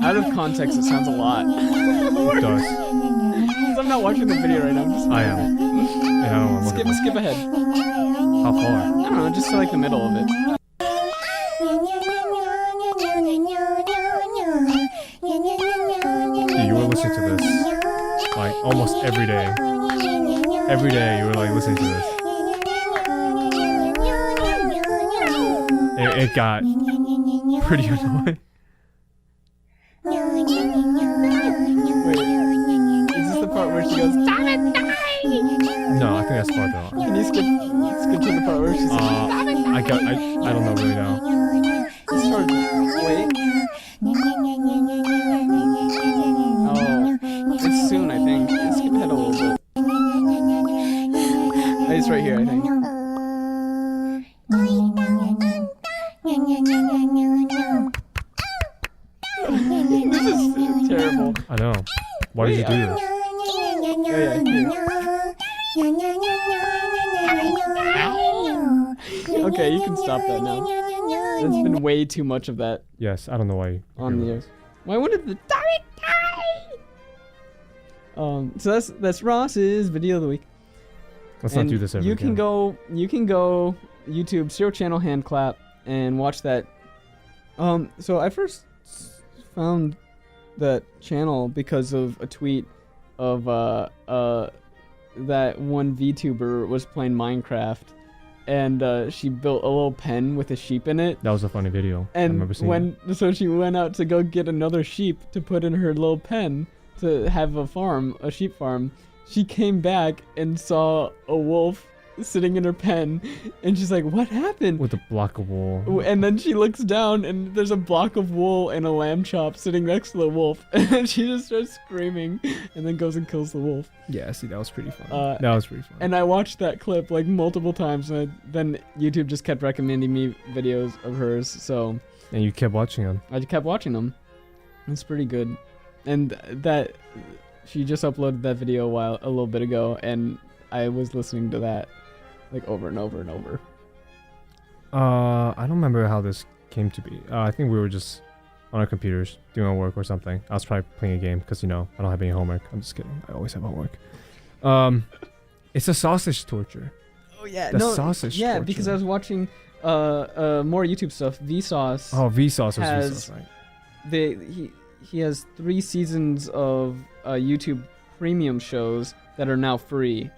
Out of context, it sounds a lot. It does. Because I'm not watching the video right now. I am. And I don't want to skip ahead. How far? I don't know, just to like the middle of it. Dude, you were listening to this like almost every day. Every day you were like listening to this. It got pretty annoying. Wait, is this the part where she goes, "Stop it, die"? No, I think that's part though. Can you skip to the part where she's "Stop it, die"? I don't know really now. This part, wait. Oh, it's soon, I think. Skip ahead a little bit. It's right here, I think. This is terrible. I know. Why did you do this? Okay, you can stop that now. There's been way too much of that. Yes, I don't know why. On the ears. Why wanted the so that's Ross's video of the week. Let's not do this every You can go YouTube Zero Channel hand clap and watch that. So I first found that channel because of a tweet of that one VTuber was playing Minecraft, and she built a little pen with a sheep in it. That was a funny video. And I remember seeing it. So she went out to go get another sheep to put in her little pen to have a sheep farm. She came back and saw a wolf sitting in her pen, and she's like, "What happened?" With a block of wool. And then she looks down, and there's a block of wool and a lamb chop sitting next to the wolf, and she just starts screaming, and then goes and kills the wolf. Yeah, see, that was pretty fun. That was pretty fun. And I watched that clip like multiple times, and then YouTube just kept recommending me videos of hers. So. And you kept watching them. I kept watching them. It's pretty good, and that she just uploaded that video a little bit ago, and I was listening to that like over and over and over. I don't remember how this came to be. I think we were just on our computers doing our work or something. I was probably playing a game because I don't have any homework. I'm just kidding. I always have homework. It's a sausage torture. Oh yeah, sausage torture. Because I was watching more YouTube stuff. Vsauce. Oh, Vsauce was Vsauce, right? He has 3 seasons of YouTube premium shows that are now free.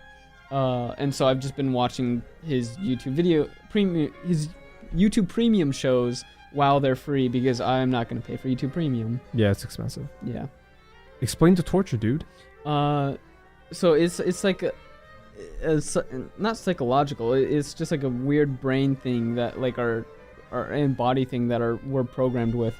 And so I've just been watching his YouTube premium shows while they're free because I'm not going to pay for YouTube Premium. Yeah, it's expensive. Yeah. Explain the torture, dude. So it's like not psychological. It's just like a weird brain thing that like our and body thing that we're programmed with,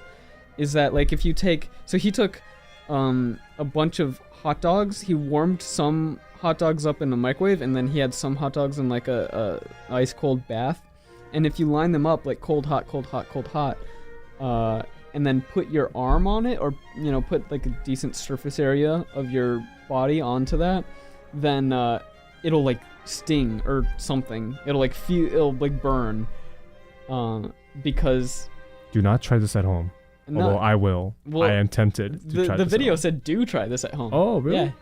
is that like if you take, so he took a bunch of hot dogs, he warmed some hot dogs up in the microwave, and then he had some hot dogs in like a ice cold bath, and if you line them up like cold hot, and then put your arm on it, or put like a decent surface area of your body onto that, then it'll like sting or something. It'll like burn, because. Do not try this at home. Although I will. Well, I am tempted to try this. The video said do try this at home. Oh, really?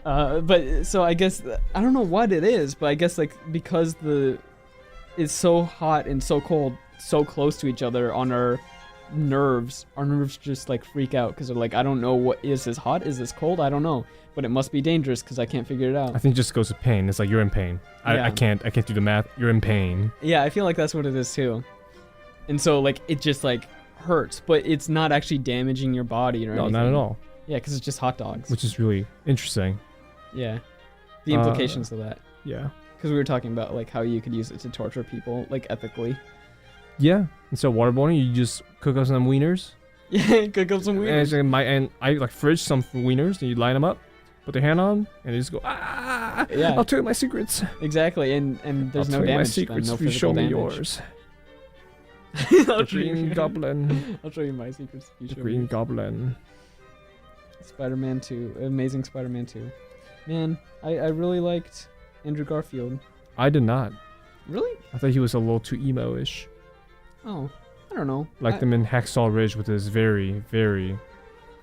Yeah. But so I guess I don't know what it is, but I guess like because it's so hot and so cold, so close to each other on our nerves just like freak out because they're like, I don't know, what is this hot? Is this cold? I don't know, but it must be dangerous because I can't figure it out. I think it just goes to pain. It's like you're in pain. I can't do the math. You're in pain. Yeah, I feel like that's what it is too. And so like it just like hurts, but it's not actually damaging your body or anything. No, not at all. Yeah, because it's just hot dogs. Which is really interesting. Yeah. The implications of that. Yeah. Because we were talking about like how you could use it to torture people, like ethically. Yeah. And so waterboarding, you just cook up some wieners. Yeah, cook up some wieners. And I like fridge some wieners, and you line them up, put their hand on, and they just go, ah! Yeah. I'll tell you my secrets. Exactly, and there's no damage. I'll tell you my secrets if you show me yours. The Green Goblin. I'll show you my secrets. The Green Goblin. Spider-Man 2. Amazing Spider-Man 2. Man, I really liked Andrew Garfield. I did not. Really? I thought he was a little too emo-ish. Oh, I don't know. Liked him in Hacksaw Ridge with his very, very,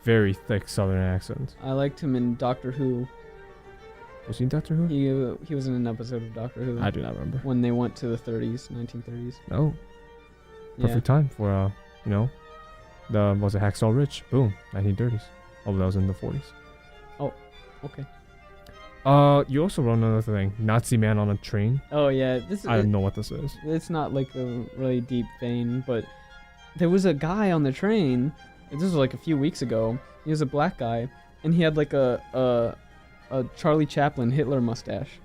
very thick Southern accent. I liked him in Doctor Who. Was he in Doctor Who? He was in an episode of Doctor Who. I do not remember. When they went to the 1930s. Oh. Perfect time for, was it Hacksaw Ridge? Boom, 1930s. Oh, that was in the 40s. Oh, okay. You also wrote another thing, Nazi Man on a Train. Oh yeah, I don't know what this is. It's not like a really deep vein, but there was a guy on the train. This was like a few weeks ago. He was a black guy, and he had like a Charlie Chaplin Hitler mustache.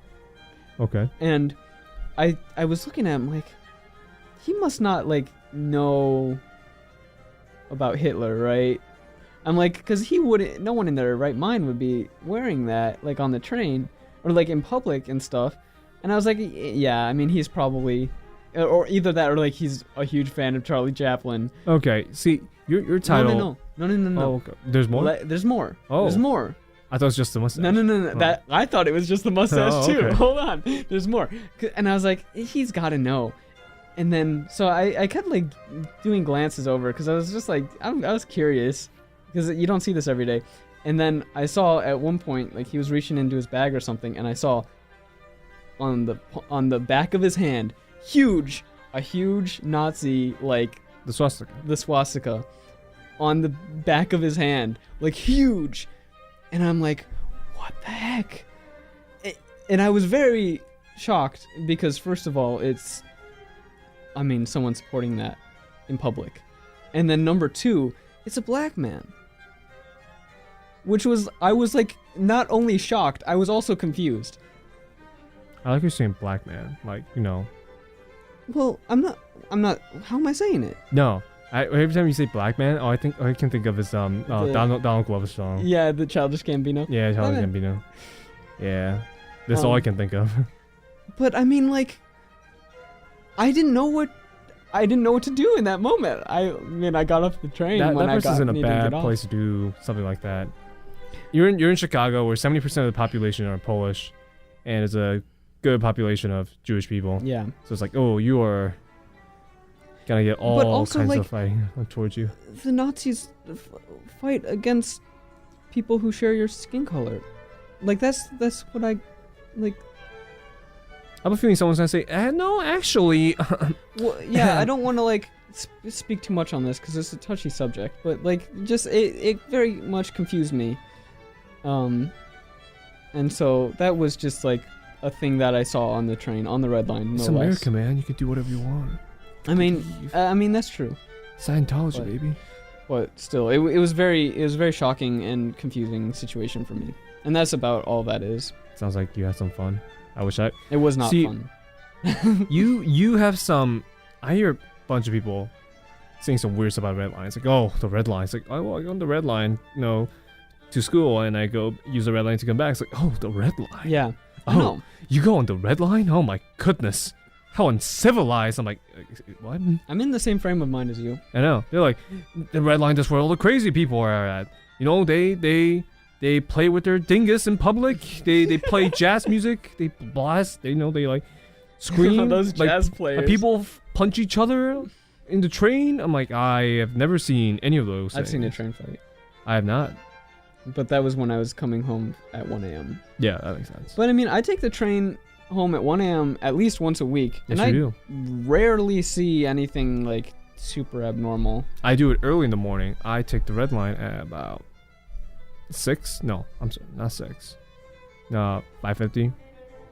Okay. And I was looking at him like, he must not like know about Hitler, right? I'm like, because he wouldn't, no one in their right mind would be wearing that like on the train or like in public and stuff. And I was like, yeah, I mean, he's probably, or either that or like he's a huge fan of Charlie Chaplin. Okay, see, your title. No. Oh, okay. There's more? There's more. Oh. There's more. I thought it was just the mustache. No. Oh. That I thought it was just the mustache too. Okay. Hold on, there's more. And I was like, he's got to know. And then so I kept like doing glances over because I was just like, I was curious because you don't see this every day. And then I saw at one point like he was reaching into his bag or something, and I saw on the back of his hand, a huge Nazi like the swastika on the back of his hand, like huge. And I'm like, what the heck? And I was very shocked because first of all, someone supporting that in public. And then number two, it's a black man. I was like not only shocked, I was also confused. I like you're saying black man, like, Well, I'm not, how am I saying it? No. Every time you say black man, I can think of his Donald Glover song. Yeah, the Childish Gambino. Yeah, Childish Gambino. Yeah. That's all I can think of. But I mean, like, I didn't know what to do in that moment. I got off the train that when I person's in a needed to bad get off. place to do something like that. You're in Chicago, where 70% of the population are Polish, and it's a good population of Jewish people. Yeah. So it's like, oh, you are gonna get all kinds of fighting towards you. The Nazis fight against people who share your skin color. Like that's what I like. I have a feeling someone's gonna say, no, actually. Well, yeah, I don't want to like speak too much on this because it's a touchy subject, but like, just it very much confused me. And so that was just like a thing that I saw on the train, on the red line. It's America, man. You can do whatever you want. I mean that's true. Scientology, baby. But still, it was very shocking and confusing situation for me, and that's about all that is. Sounds like you had some fun. It was not fun. you have some. I hear bunch of people saying some weird stuff about red line. It's like, oh, the red line. It's like, oh, well, I go on the red line, to school, and I go use the red line to come back. It's like, oh, the red line. Yeah. Oh, you go on the red line? Oh my goodness. How uncivilized. I'm like, what? I'm in the same frame of mind as you. I know. They're like, the red line, that's where all the crazy people are at. They play with their dingus in public. They play jazz music. They blast. They like scream. Those jazz players. People punch each other in the train. I'm like, I have never seen any of those I've things. seen a train fight. I have not. But that was when I was coming home at 1 a.m. Yeah, that makes sense. But I mean, I take the train home at 1 a.m. at least once a week. Yes, and you do. Rarely see anything like super abnormal. I do it early in the morning. I take the red line at about 6. No, I'm sorry, not 6. No, 5:50.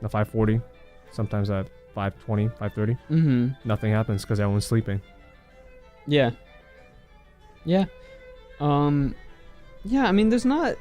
No, 5:40. Sometimes at 5:20, 5:30. Mm-hmm. Nothing happens because everyone's sleeping. Yeah. Yeah. Yeah, I mean, there's not...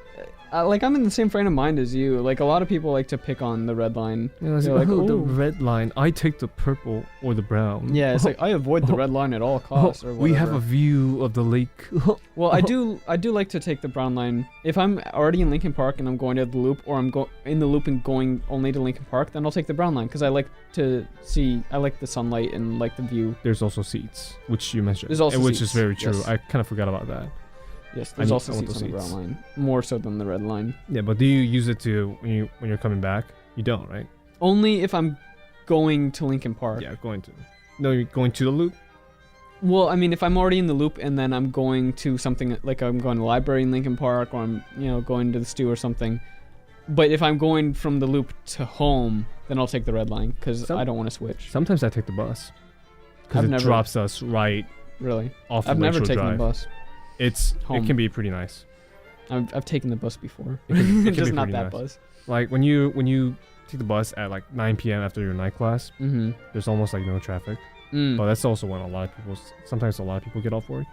like, I'm in the same frame of mind as you. Like, a lot of people like to pick on the red line. Yeah, it's like, oh, the red line. I take the purple or the brown. Yeah, it's like, I avoid the red line at all costs. Or we have a view of the lake. Well, I do like to take the brown line. If I'm already in Lincoln Park and I'm going to the loop, or I'm in the loop and going only to Lincoln Park, then I'll take the brown line, because I like to see... I like the sunlight and like the view. There's also seats, which you mentioned. There's also which seats, is very true. yes. I kind of forgot about that. Yes, there's also seats on the brown line, more so than the red line. Yeah, but do you use it to when you're coming back? You don't, right? Only if I'm going to Lincoln Park. Yeah, going to. No, you're going to the loop? Well, I mean, if I'm already in the loop and then I'm going to something like I'm going to the library in Lincoln Park, or I'm going to the stew or something. But if I'm going from the loop to home, then I'll take the red line, because I don't want to switch. Sometimes I take the bus because it drops us right. Really? Off the I've never Lakeshore taken Drive. the bus. It can be pretty nice. I've taken the bus before. It can Just be not pretty that nice. bus. Like when you take the bus at like 9 p.m. after your night class, mm-hmm. there's almost like no traffic. But that's also when sometimes a lot of people get off work.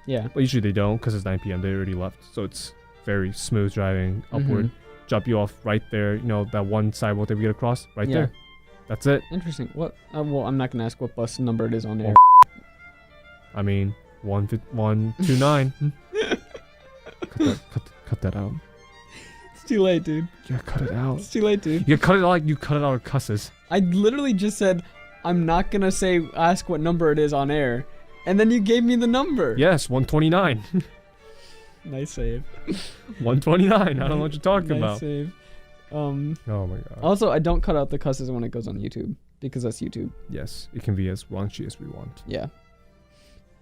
Yeah. But usually they don't, because it's 9 p.m. They already left. So it's very smooth driving upward. Mm-hmm. Drop you off right there. that one sidewalk that we get across right there. That's it. Interesting. What? Well, I'm not gonna ask what bus number it is on there. I mean, 129. Cut that out. It's too late, dude. Yeah, cut it out. It's too late, dude. You cut it out like you cut it out of cusses. I literally just said I'm not gonna ask what number it is on air, and then you gave me the number. Yes, 129. Nice save. 129. I don't know what you're talking nice about. Save. Oh my god. Also, I don't cut out the cusses when it goes on YouTube, because that's YouTube. Yes, it can be as raunchy as we want. Yeah.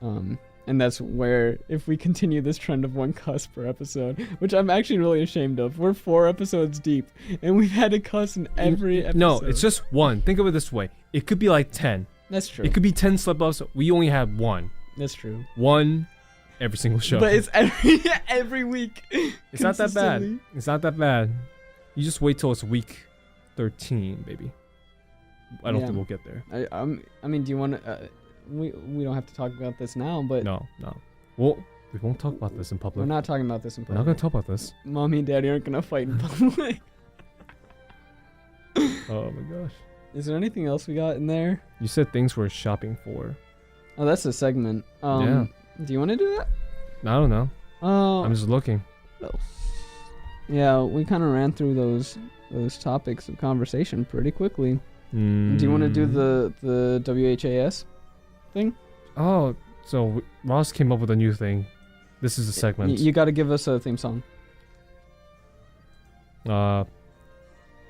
And that's where, if we continue this trend of one cuss per episode, which I'm actually really ashamed of, we're 4 episodes deep, and we've had a cuss in every episode. No, it's just one. Think of it this way. It could be like 10. That's true. It could be 10 slip-ups. We only have 1. That's true. 1 every single show. But it's every week. It's not that bad. It's not that bad. You just wait till it's week 13, baby. I don't think we'll get there. I mean, do you want to... we don't have to talk about this now, but... No. Well, we won't talk about this in public. We're not talking about this in public. We're not going to talk about this. Mommy and Daddy aren't going to fight in public. Oh my gosh. Is there anything else we got in there? You said things we're shopping for. Oh, that's a segment. Yeah. Do you want to do that? I don't know. I'm just looking. Yeah, we kind of ran through those topics of conversation pretty quickly. Do you want to do the WHAS thing? Oh, so Ross came up with a new thing. This is a segment. You got to give us a theme song.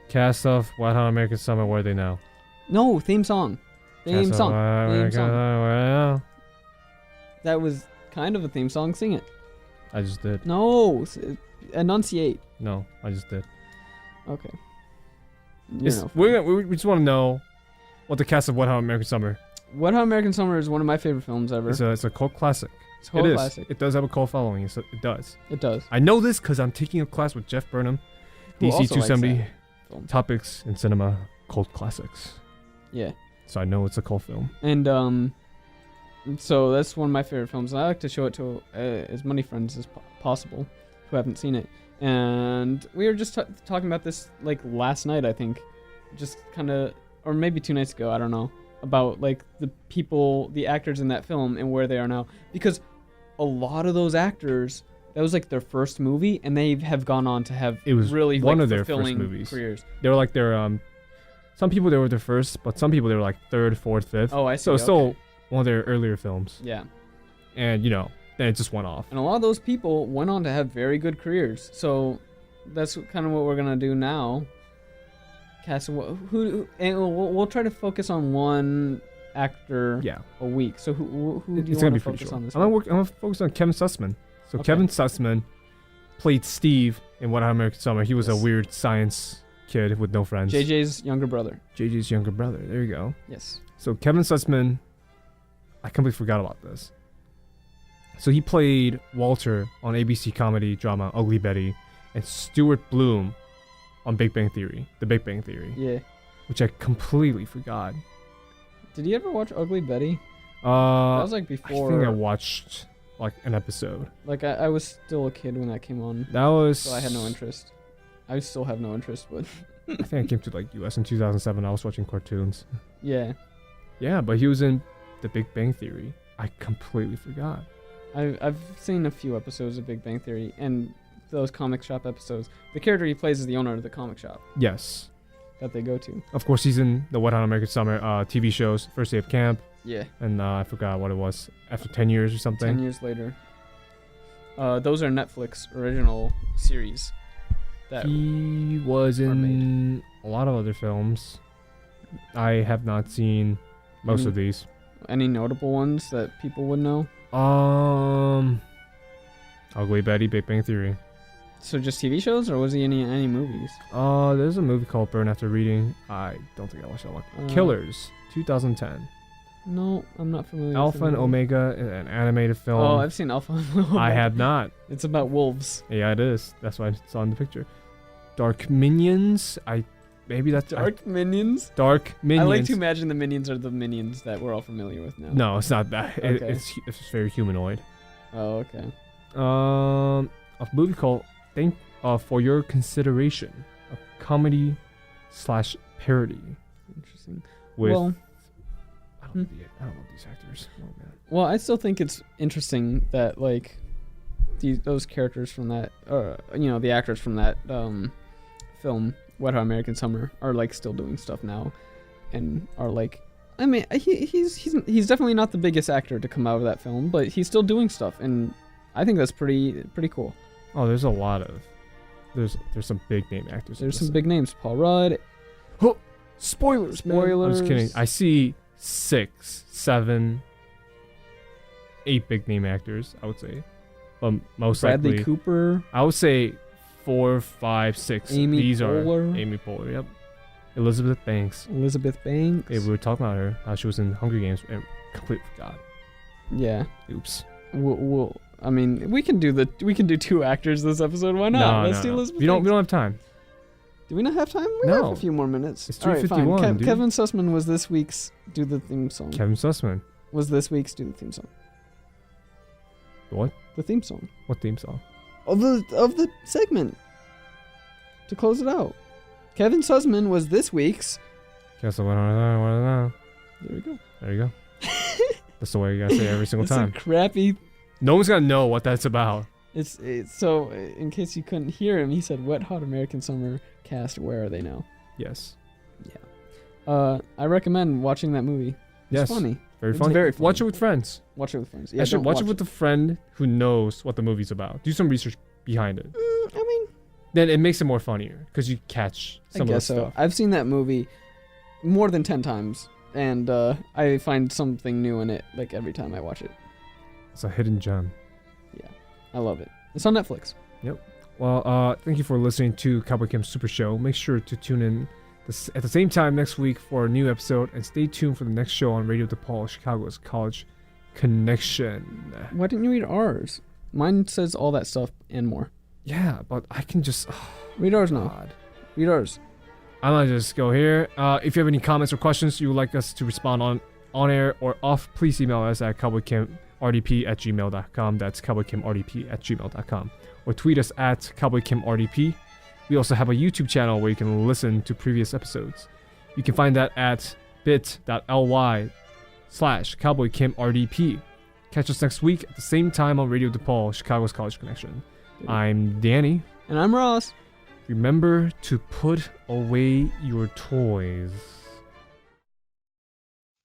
Cast of White Hot American Summer. Where are they now? No, theme song. Theme song. That was kind of a theme song. Sing it. I just did. No, enunciate. No, I just did. Okay. We just want to know what the cast of Wet Hot American Summer. Wet Hot American Summer is one of my favorite films ever. It's a cult classic. It's a cult classic. It does have a cult following. It does. It does. I know this because I'm taking a class with Jeff Burnham. DC 270 topics in cinema, cult classics. Yeah. So I know it's a cult film. And so that's one of my favorite films. And I like to show it to as many friends as possible who haven't seen it. And we were just talking about this like last night, I think. Just kind of, or maybe 2 nights ago, I don't know. about like the people, the actors in that film and where they are now, because a lot of those actors, that was like their first movie, and they have gone on to have really one like, of their first fulfilling movies. careers. They were like their some people they were their first, but some people they were like third, fourth, fifth. Oh, I see. So it's still one of their earlier films. Yeah. And then it just went off. And a lot of those people went on to have very good careers. So that's kind of what we're gonna do now. Cast who and we'll try to focus on one actor a week. So who do you want to focus on this? I'm gonna focus on Kevin Sussman. So Kevin Sussman played Steve in What Hot American Summer. He was a weird science kid with no friends. JJ's younger brother. There you go. Yes. So Kevin Sussman, I completely forgot about this. So he played Walter on ABC comedy drama Ugly Betty, and Stuart Bloom on Big Bang Theory, The Big Bang Theory. Yeah. Which I completely forgot. Did you ever watch Ugly Betty? That was like before. I think I watched like an episode. Like I was still a kid when that came on. So I had no interest. I still have no interest, but I think I came to like US in 2007. I was watching cartoons. Yeah. Yeah, but he was in The Big Bang Theory. I completely forgot. I've seen a few episodes of Big Bang Theory and those comic shop episodes. The character he plays is the owner of the comic shop. Yes. That they go to. Of course, he's in the Wet Hot American Summer TV shows, First Day of Camp. Yeah. And I forgot what it was. After 10 years or something. 10 years later. Those are Netflix original series. That he was in a lot of other films. I have not seen most of these. Any notable ones that people would know? Ugly Betty, Big Bang Theory. So just TV shows, or was he in any movies? There's a movie called Burn After Reading. I don't think I watched that one. Killers, 2010. No, I'm not familiar Alpha with and Omega, an animated film. Oh, I've seen Alpha and Omega. I have not. It's about wolves. Yeah, it is. That's why I saw in the picture. Dark Minions. Dark Minions? Dark Minions. I like to imagine the Minions are the Minions that we're all familiar with now. No, it's not that. Okay. It's very humanoid. Oh, okay. A movie called Thank For Your Consideration, a comedy / parody. Interesting. With Well, I don't know these actors. Oh man. Well, I still think it's interesting that like those characters from that, the actors from that film, Wet Hot American Summer, are like still doing stuff now, and are like, I mean, he's definitely not the biggest actor to come out of that film, but he's still doing stuff, and I think that's pretty cool. Oh, there's a lot of there's some big name actors. There's some big names. Paul Rudd. Oh, spoilers, man. I'm just kidding. I see 6, 7, 8 big name actors, I would say. But most Bradley likely Cooper. I would say 4, 5, 6. Amy These Poehler. are Amy Poehler, yep. Elizabeth Banks. Yeah, we were talking about her, how she was in Hunger Games, and completely forgot. Yeah. Oops. We'll I mean, we can do 2 actors this episode. Why not? Let's do Elizabeth. We don't have time. Do we not have time? We have a few more minutes. It's 3:51. All right, fine. Kevin Sussman was this week's Do the Theme Song. Kevin Sussman was this week's Do the Theme Song. What? The theme song. What theme song? Of the segment. To close it out. Kevin Sussman was this week's. Guess what? There we go. There you go. That's the way you gotta say it every single time. It's a crappy. No one's gonna know what that's about. It's so in case you couldn't hear him, he said Wet Hot American Summer cast. Where are they now? Yes. Yeah. I recommend watching that movie. It's funny. Very funny. Very funny. Watch it with friends. Watch it with friends. Yeah, Actually, watch it with a friend who knows what the movie's about. Do some research behind it. I mean, then it makes it more funnier because you catch some of the stuff. I've seen that movie more than 10 times, and I find something new in it like every time I watch it. It's a hidden gem. Yeah, I love it. It's on Netflix. Yep. Well, thank you for listening to Cowboy Kim's Super Show. Make sure to tune in at the same time next week for a new episode, and stay tuned for the next show on Radio DePaul, Chicago's College Connection. Why didn't you read ours? Mine says all that stuff and more. Yeah, but I can just read ours now. Read ours. I'm gonna just go here. If you have any comments or questions you would like us to respond on air or off, please email us at cowboykimrdp@gmail.com. That's cowboykimrdp@gmail.com. Or tweet us at cowboykimrdp. We also have a YouTube channel where you can listen to previous episodes. You can find that at bit.ly/CowboyKimRDP. Catch us next week at the same time on Radio DePaul, Chicago's College Connection. I'm Danny. And I'm Ross. Remember to put away your toys.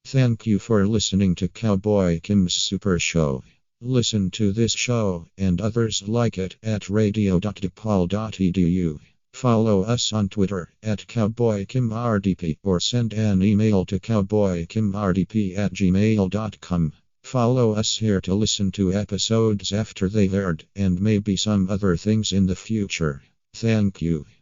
Thank you for listening to Cowboy Kim's Super Show. Listen to this show and others like it at radio.DePaul.edu. Follow us on Twitter at CowboyKimRDP or send an email to cowboykimrdp@gmail.com. Follow us here to listen to episodes after they've aired and maybe some other things in the future. Thank you.